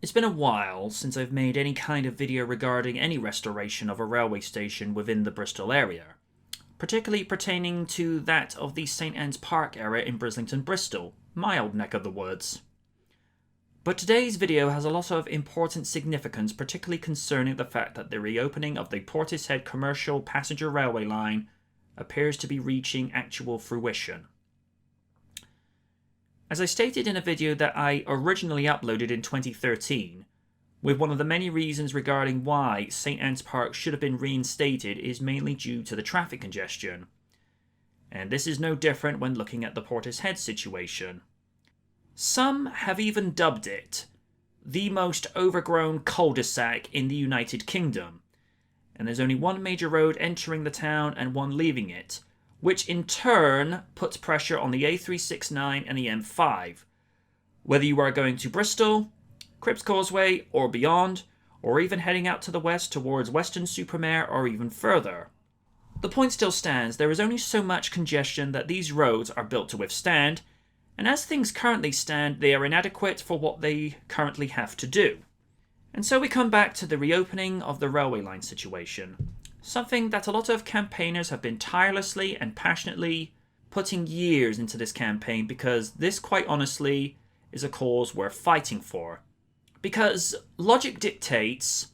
It's been a while since I've made any kind of video regarding any restoration of a railway station within the Bristol area, particularly pertaining to that of the St Anne's Park area in Brislington, Bristol, my old neck of the woods. But today's video has a lot of important significance, particularly concerning the fact that the reopening of the Portishead commercial passenger railway line appears to be reaching actual fruition. As I stated in a video that I originally uploaded in 2013, with one of the many reasons regarding why St Anne's Park should have been reinstated is mainly due to the traffic congestion. And this is no different when looking at the Portishead situation. Some have even dubbed it the most overgrown cul-de-sac in the United Kingdom, and there's only one major road entering the town and one leaving it, which in turn puts pressure on the A369 and the M5. Whether you are going to Bristol, Cribbs Causeway or beyond, or even heading out to the west towards Weston-super-Mare or even further. The point still stands, there is only so much congestion that these roads are built to withstand, and as things currently stand, they are inadequate for what they currently have to do. And so we come back to the reopening of the railway line situation. Something that a lot of campaigners have been tirelessly and passionately putting years into this campaign, because this, quite honestly, is a cause we're fighting for. Because logic dictates,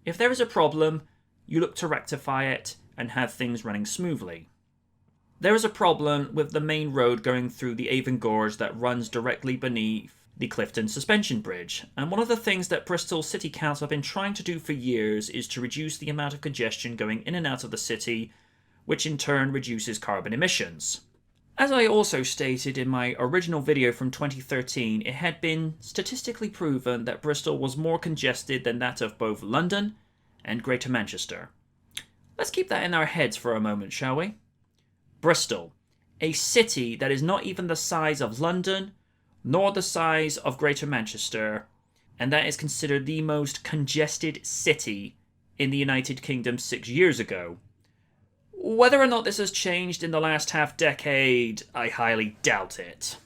if there is a problem, you look to rectify it and have things running smoothly. There is a problem with the main road going through the Avon Gorge that runs directly beneath the Clifton Suspension Bridge, and one of the things that Bristol City Council have been trying to do for years is to reduce the amount of congestion going in and out of the city, which in turn reduces carbon emissions. As I also stated in my original video from 2013, it had been statistically proven that Bristol was more congested than that of both London and Greater Manchester. Let's keep that in our heads for a moment, shall we? Bristol, a city that is not even the size of London, nor the size of Greater Manchester, and that is considered the most congested city in the United Kingdom 6 years ago. Whether or not this has changed in the last half-decade, I highly doubt it.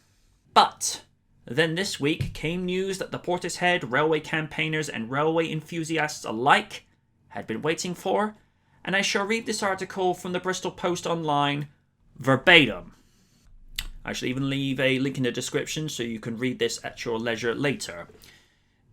But then this week came news that the Portishead railway campaigners and railway enthusiasts alike had been waiting for, and I shall read this article from the Bristol Post Online verbatim. I shall even leave a link in the description so you can read this at your leisure later.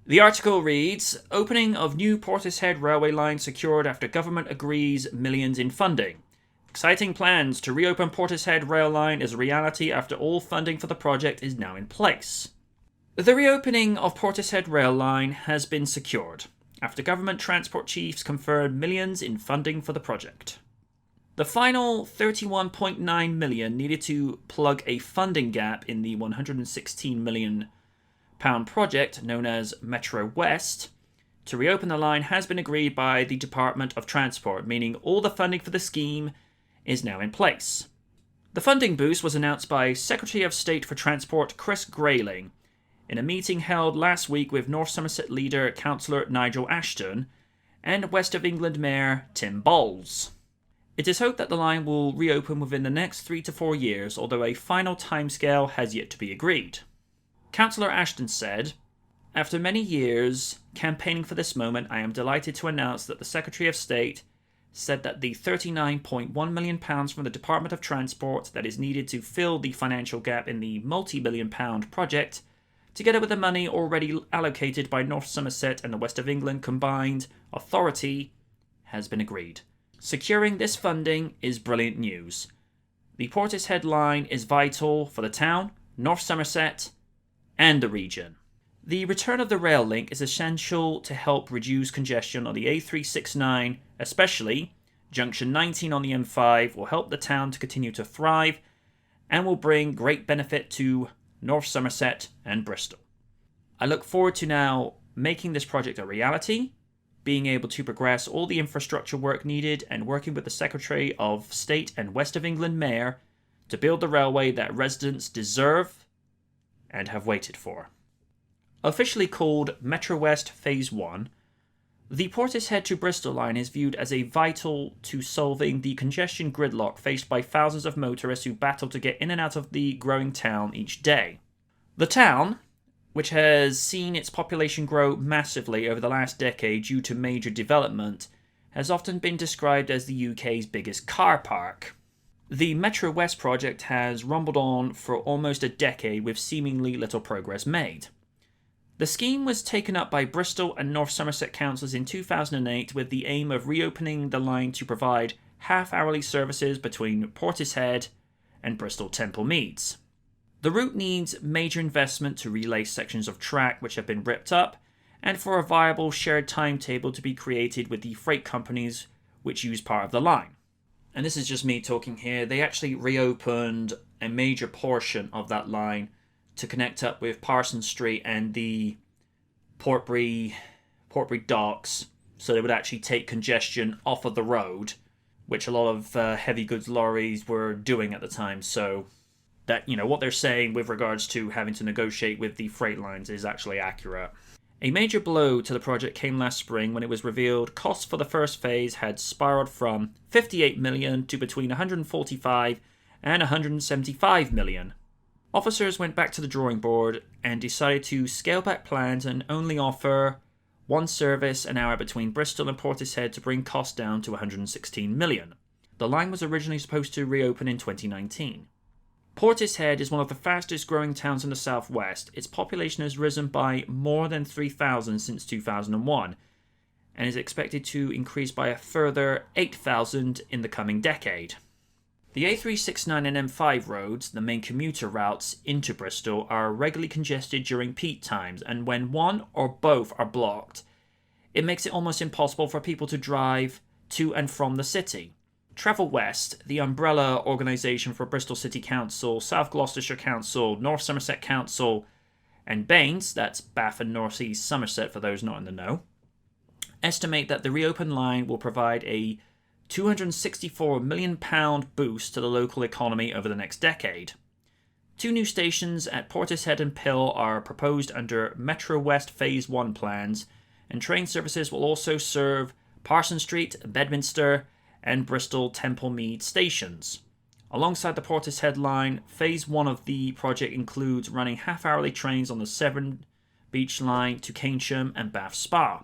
The article reads, "Opening of new Portishead railway line secured after government agrees millions in funding. Exciting plans to reopen Portishead rail line is a reality after all funding for the project is now in place." The reopening of Portishead rail line has been secured after government transport chiefs confirmed millions in funding for the project. The final £31.9 million needed to plug a funding gap in the £116 million project known as Metro West to reopen the line has been agreed by the Department of Transport, meaning all the funding for the scheme is now in place. The funding boost was announced by Secretary of State for Transport Chris Grayling in a meeting held last week with North Somerset leader Councillor Nigel Ashton and West of England Mayor Tim Bowles. It is hoped that the line will reopen within the next 3 to 4 years, although a final timescale has yet to be agreed. Councillor Ashton said, "After many years campaigning for this moment, I am delighted to announce that the Secretary of State said that the £39.1 million from the Department of Transport that is needed to fill the financial gap in the multi-billion pound project, together with the money already allocated by North Somerset and the West of England combined authority, has been agreed. Securing this funding is brilliant news. The Portishead line is vital for the town, North Somerset, and the region. The return of the rail link is essential to help reduce congestion on the A369, especially Junction 19 on the M5 will help the town to continue to thrive and will bring great benefit to North Somerset and Bristol. I look forward to now making this project a reality, being able to progress all the infrastructure work needed and working with the Secretary of State and West of England Mayor to build the railway that residents deserve and have waited for." Officially called Metro West Phase 1, the Portishead to Bristol line is viewed as a vital to solving the congestion gridlock faced by thousands of motorists who battle to get in and out of the growing town each day. The town, which has seen its population grow massively over the last decade due to major development, has often been described as the UK's biggest car park. The Metro West project has rumbled on for almost a decade with seemingly little progress made. The scheme was taken up by Bristol and North Somerset councils in 2008 with the aim of reopening the line to provide half-hourly services between Portishead and Bristol Temple Meads. The route needs major investment to relace sections of track which have been ripped up, and for a viable shared timetable to be created with the freight companies which use part of the line. And this is just me talking here. They actually reopened a major portion of that line to connect up with Parsons Street and the Portbury docks, so they would actually take congestion off of the road, which a lot of heavy goods lorries were doing at the time. So that, what they're saying with regards to having to negotiate with the freight lines is actually accurate. A major blow to the project came last spring when it was revealed costs for the first phase had spiraled from 58 million to between 145 and 175 million. Officers went back to the drawing board and decided to scale back plans and only offer one service an hour between Bristol and Portishead to bring costs down to 116 million. The line was originally supposed to reopen in 2019. Portishead is one of the fastest growing towns in the southwest. Its population has risen by more than 3,000 since 2001 and is expected to increase by a further 8,000 in the coming decade. The A369 and M5 roads, the main commuter routes into Bristol, are regularly congested during peak times, and when one or both are blocked, it makes it almost impossible for people to drive to and from the city. Travel West, the umbrella organisation for Bristol City Council, South Gloucestershire Council, North Somerset Council, and Baines, that's Bath and North East Somerset for those not in the know, estimate that the reopened line will provide a £264 million boost to the local economy over the next decade. 2 new stations at Portishead and Pill are proposed under Metro West Phase 1 plans, and train services will also serve Parsons Street, Bedminster, and Bristol Temple Mead stations. Alongside the Portishead line, Phase 1 of the project includes running half-hourly trains on the Severn Beach line to Keynsham and Bath Spa.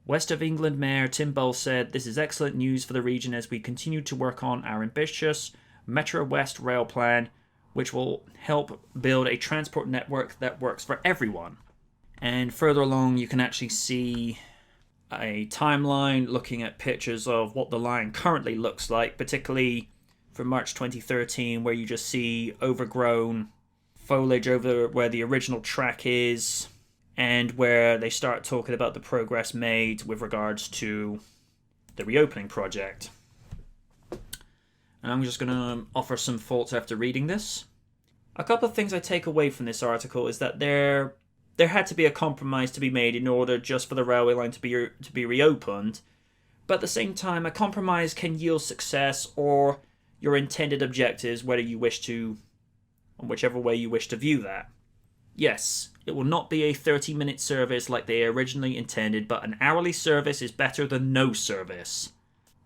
West of England Mayor Tim Bull said, "This is excellent news for the region as we continue to work on our ambitious Metro West rail plan, which will help build a transport network that works for everyone." And further along, you can actually see a timeline looking at pictures of what the line currently looks like, particularly from March 2013, where you just see overgrown foliage over where the original track is, and where they start talking about the progress made with regards to the reopening project. And I'm just going to offer some thoughts after reading this. A couple of things I take away from this article is that there had to be a compromise to be made in order just for the railway line to be reopened, but at the same time, a compromise can yield success or your intended objectives, whichever way you wish to view that. Yes, it will not be a 30-minute service like they originally intended, but an hourly service is better than no service.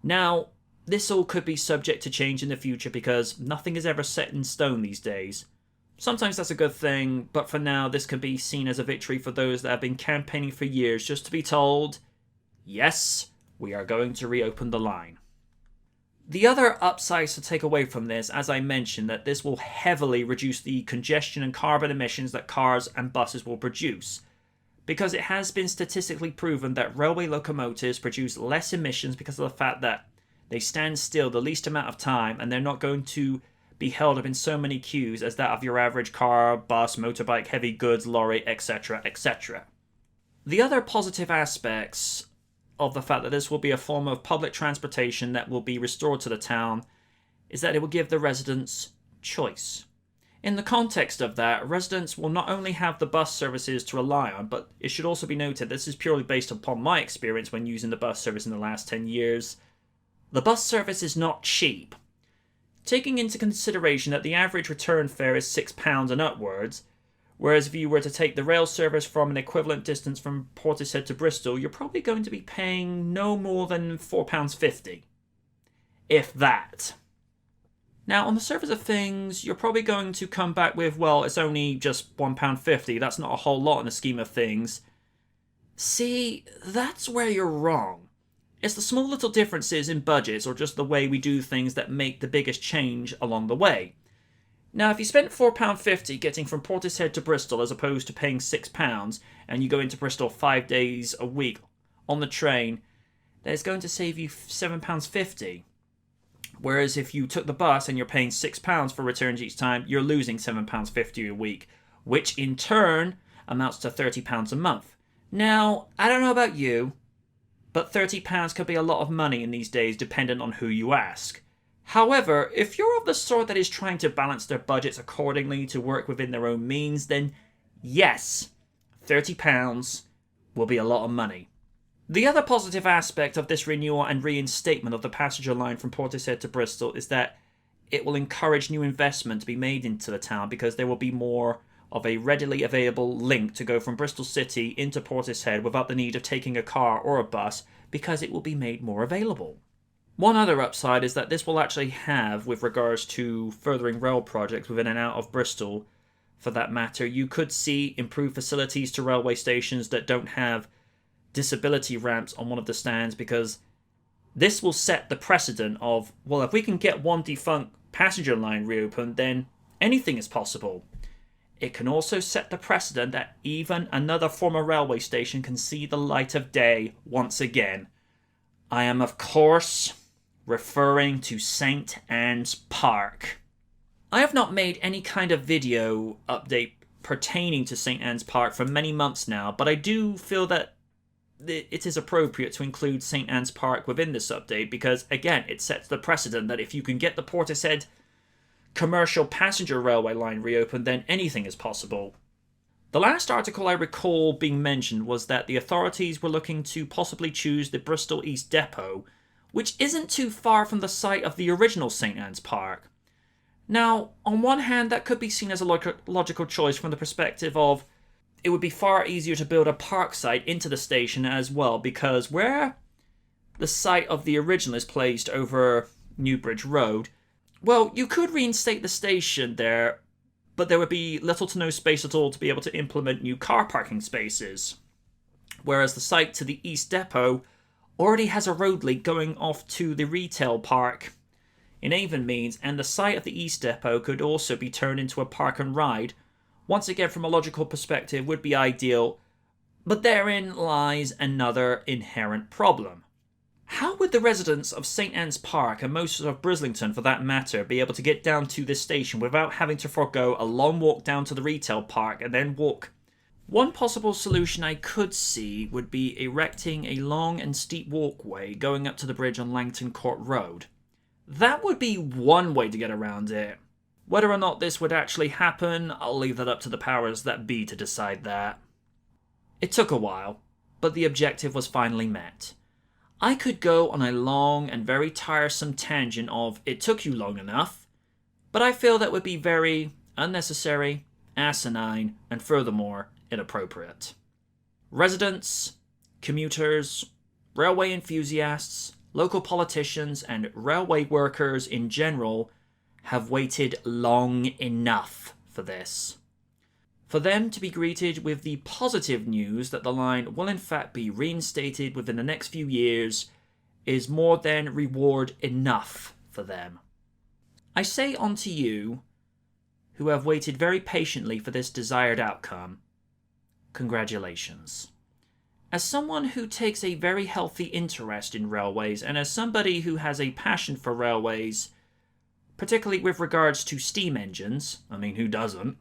Now, this all could be subject to change in the future because nothing is ever set in stone these days. Sometimes that's a good thing, but for now this can be seen as a victory for those that have been campaigning for years just to be told, yes, we are going to reopen the line. The other upsides to take away from this, as I mentioned, that this will heavily reduce the congestion and carbon emissions that cars and buses will produce, because it has been statistically proven that railway locomotives produce less emissions because of the fact that they stand still the least amount of time and they're not going to be held up in so many queues as that of your average car, bus, motorbike, heavy goods, lorry, etc., etc. The other positive aspects of the fact that this will be a form of public transportation that will be restored to the town is that it will give the residents choice. In the context of that, residents will not only have the bus services to rely on, but it should also be noted this is purely based upon my experience when using the bus service in the last 10 years. The bus service is not cheap. Taking into consideration that the average return fare is £6 and upwards, whereas if you were to take the rail service from an equivalent distance from Portishead to Bristol, you're probably going to be paying no more than £4.50. If that. Now, on the surface of things, you're probably going to come back with, well, it's only just £1.50. That's not a whole lot in the scheme of things. See, that's where you're wrong. It's the small little differences in budgets or just the way we do things that make the biggest change along the way. Now, if you spent £4.50 getting from Portishead to Bristol as opposed to paying £6, and you go into Bristol 5 days a week on the train, then it's going to save you £7.50. Whereas if you took the bus and you're paying £6 for returns each time, you're losing £7.50 a week, which in turn amounts to £30 a month. Now, I don't know about you, but £30 could be a lot of money in these days depending on who you ask. However, if you're of the sort that is trying to balance their budgets accordingly to work within their own means, then yes, £30 will be a lot of money. The other positive aspect of this renewal and reinstatement of the passenger line from Portishead to Bristol is that it will encourage new investment to be made into the town because there will be more of a readily available link to go from Bristol City into Portishead without the need of taking a car or a bus because it will be made more available. One other upside is that this will actually have, with regards to furthering rail projects within and out of Bristol, for that matter, you could see improved facilities to railway stations that don't have disability ramps on one of the stands, because this will set the precedent of, well, if we can get one defunct passenger line reopened, then anything is possible. It can also set the precedent that even another former railway station can see the light of day once again. I am, of course, referring to St. Anne's Park. I have not made any kind of video update pertaining to St. Anne's Park for many months now, but I do feel that it is appropriate to include St. Anne's Park within this update because, again, it sets the precedent that if you can get the Portishead commercial passenger railway line reopened, then anything is possible. The last article I recall being mentioned was that the authorities were looking to possibly choose the Bristol East Depot, which isn't too far from the site of the original St. Anne's Park. Now, on one hand, that could be seen as a logical choice from the perspective of it would be far easier to build a park site into the station as well, because where the site of the original is placed over Newbridge Road, well, you could reinstate the station there, but there would be little to no space at all to be able to implement new car parking spaces. Whereas the site to the East Depot already has a road link going off to the retail park in Avonmeads, and the site of the East Depot could also be turned into a park and ride. Once again, from a logical perspective, would be ideal, but therein lies another inherent problem. How would the residents of St. Anne's Park, and most of Brislington for that matter, be able to get down to this station without having to forego a long walk down to the retail park and then walk? One possible solution I could see would be erecting a long and steep walkway going up to the bridge on Langton Court Road. That would be one way to get around it. Whether or not this would actually happen, I'll leave that up to the powers that be to decide that. It took a while, but the objective was finally met. I could go on a long and very tiresome tangent of it took you long enough, but I feel that would be very unnecessary, asinine, and furthermore, inappropriate. Residents, commuters, railway enthusiasts, local politicians, and railway workers in general have waited long enough for this. For them to be greeted with the positive news that the line will in fact be reinstated within the next few years is more than reward enough for them. I say unto you, who have waited very patiently for this desired outcome, congratulations. As someone who takes a very healthy interest in railways, and as somebody who has a passion for railways, particularly with regards to steam engines, I mean, who doesn't?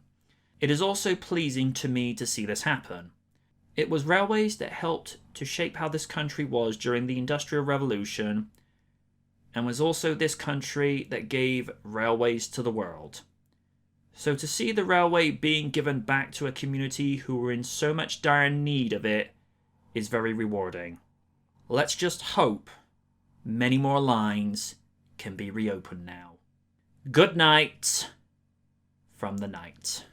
It is also pleasing to me to see this happen. It was railways that helped to shape how this country was during the Industrial Revolution, and was also this country that gave railways to the world. So to see the railway being given back to a community who were in so much dire need of it is very rewarding. Let's just hope many more lines can be reopened now. Good night from the night.